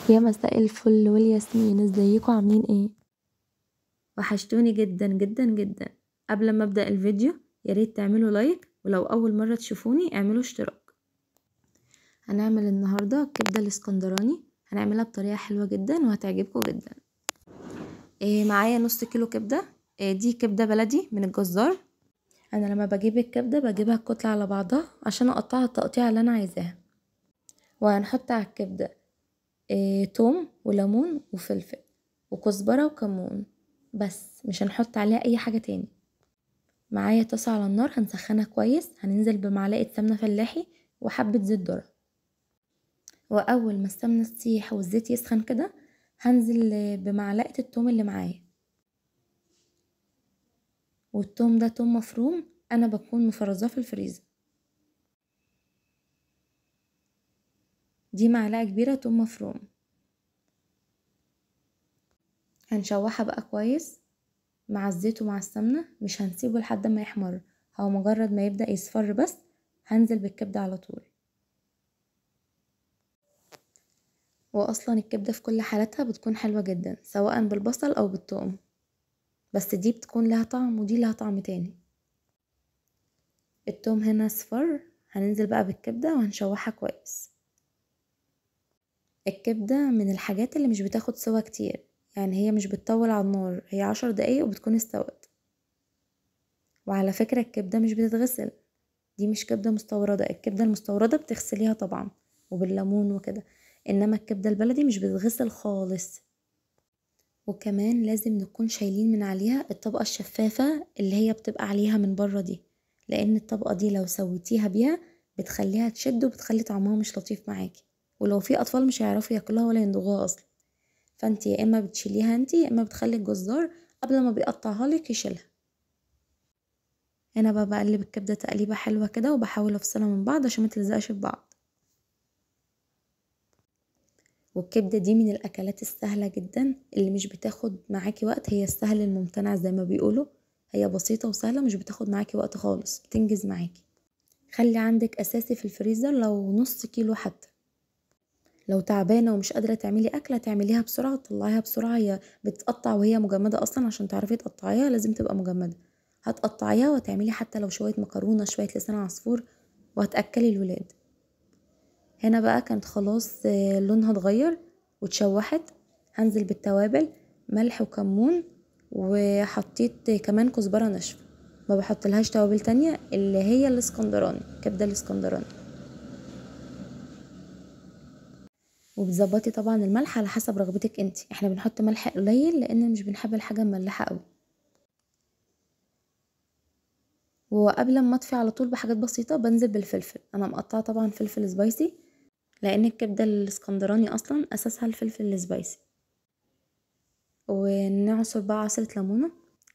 يا مساء الفل والياسمين، ازيكم عاملين ايه؟ وحشتوني جدا جدا جدا. قبل ما ابدأ الفيديو ياريت تعملوا لايك، ولو اول مرة تشوفوني اعملوا اشتراك. هنعمل النهاردة الكبدة الاسكندراني، هنعملها بطريقة حلوة جدا وهتعجبكم جدا. معايا نص كيلو كبدة. دي كبدة بلدي من الجزار. انا لما بجيب الكبدة بجيبها الكتلة على بعضها عشان اقطعها التقطيعة اللي انا عايزاها. وهنحط على الكبدة توم وليمون وفلفل وكزبرة وكمون، بس مش هنحط عليها اي حاجة تاني. معايا طاسة على النار هنسخنها كويس، هننزل بمعلقة سمنة فلاحي وحبة زيت ذرة. واول ما السمنة تسيح والزيت يسخن كده هنزل بمعلقة التوم اللي معايا. والتوم ده توم مفروم، انا بكون مفرزاه في الفريزر. دي معلقة كبيرة توم مفروم. هنشوحها بقى كويس مع الزيت ومع السمنة، مش هنسيبه لحد ما يحمر، هو مجرد ما يبدأ يصفر بس هنزل بالكبدة على طول. واصلا الكبدة في كل حالاتها بتكون حلوة جدا سواء بالبصل او بالثوم، بس دي بتكون لها طعم ودي لها طعم تاني. الثوم هنا صفر، هننزل بقى بالكبدة وهنشوحها كويس. الكبدة من الحاجات اللي مش بتاخد سوا كتير، يعني هي مش بتطول على النار، هي 10 دقايق وبتكون استوت. وعلى فكرة الكبدة مش بتتغسل، دي مش كبدة مستوردة. الكبدة المستوردة بتغسليها طبعا وبالليمون وكده، انما الكبدة البلدي مش بتتغسل خالص. وكمان لازم نكون شايلين من عليها الطبقة الشفافة اللي هي بتبقى عليها من بره دي، لان الطبقة دي لو سويتيها بيها بتخليها تشد وبتخلي طعمها مش لطيف معاكي، ولو في اطفال مش هيعرفوا ياكلوها ولا يندوغوها اصلا. فانت يا اما بتشيليها انت يا اما بتخلي الجزار قبل ما بيقطعها لك يشيلها. هنا بقى بقلب الكبدة تقليبة حلوة كده وبحاول افصلها من بعض عشان ما تلزقش في بعض. والكبدة دي من الاكلات السهلة جدا اللي مش بتاخد معاكي وقت، هي السهل الممتنع زي ما بيقولوا، هي بسيطة وسهلة مش بتاخد معاكي وقت خالص، بتنجز معاكي. خلي عندك اساسي في الفريزر لو نص كيلو حتى. لو تعبانة ومش قادرة تعملي اكلة تعمليها بسرعة وتطلعيها بسرعة، هي بتتقطع وهي مجمدة اصلا، عشان تعرفي تقطعيها لازم تبقى مجمدة. هتقطعيها وتعملي حتى لو شوية مكرونة شوية لسان عصفور وهتأكلي الولاد. هنا بقى كانت خلاص لونها اتغير واتشوحت. هنزل بالتوابل ملح وكمون، وحطيت كمان كزبرة ناشفة، ما بحط لهاش توابل تانية، اللي هي الاسكندراني، كبدة الاسكندراني. وبتظبطي طبعا الملح على حسب رغبتك انت، احنا بنحط ملح قليل لان مش بنحب الحاجة مملحة قوي. وقبل ما اطفي على طول بحاجات بسيطة بنزل بالفلفل، انا مقطعة طبعا فلفل سبايسي لان الكبدة الاسكندراني اصلا اساسها الفلفل السبايسي. ونعصر بقى عصرة ليمونة.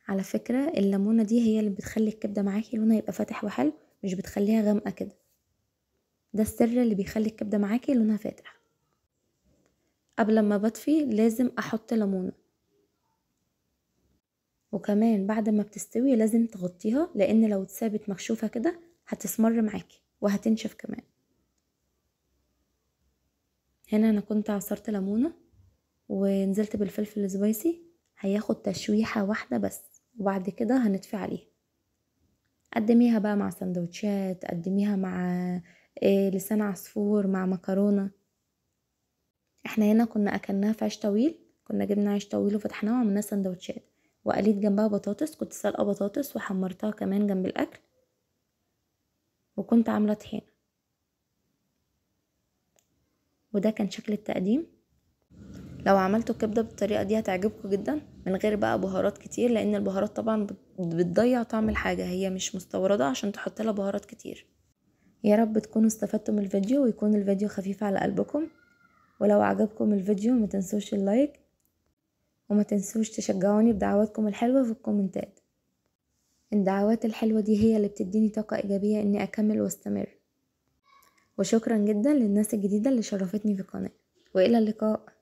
على فكرة الليمونة دي هي اللي بتخلي الكبدة معاكي لونها يبقى فاتح وحلو، مش بتخليها غامقة كده، ده السر اللي بيخلي الكبدة معاكي لونها فاتح. قبل ما بطفي لازم احط ليمونة، وكمان بعد ما بتستوي لازم تغطيها لان لو اتسابت مكشوفة كده هتسمر معاكي وهتنشف كمان. هنا انا كنت عصرت ليمونة ونزلت بالفلفل السبايسي، هياخد تشويحة واحدة بس وبعد كده هنطفي عليه. قدميها بقى مع سندوتشات، قدميها مع لسان عصفور، مع مكرونة. احنا هنا كنا اكلناها في عيش طويل، كنا جبنا عيش طويل وفتحناه وعملناه سندوتشات، وقليت جنبها بطاطس، كنت سلقة بطاطس وحمرتها كمان جنب الاكل، وكنت عاملة طحينة. وده كان شكل التقديم. لو عملتوا الكبدة بالطريقة دي هتعجبكم جدا، من غير بقى بهارات كتير، لان البهارات طبعا بتضيع طعم الحاجة، هي مش مستوردة عشان تحط لها بهارات كتير. يا رب تكونوا استفدتوا من الفيديو ويكون الفيديو خفيف على قلبكم. ولو عجبكم الفيديو ما تنسوش اللايك، وما تنسوش تشجعوني بدعواتكم الحلوة في الكومنتات. الدعوات الحلوة دي هي اللي بتديني طاقة ايجابية اني اكمل واستمر. وشكرا جدا للناس الجديدة اللي شرفتني في القناة، والى اللقاء.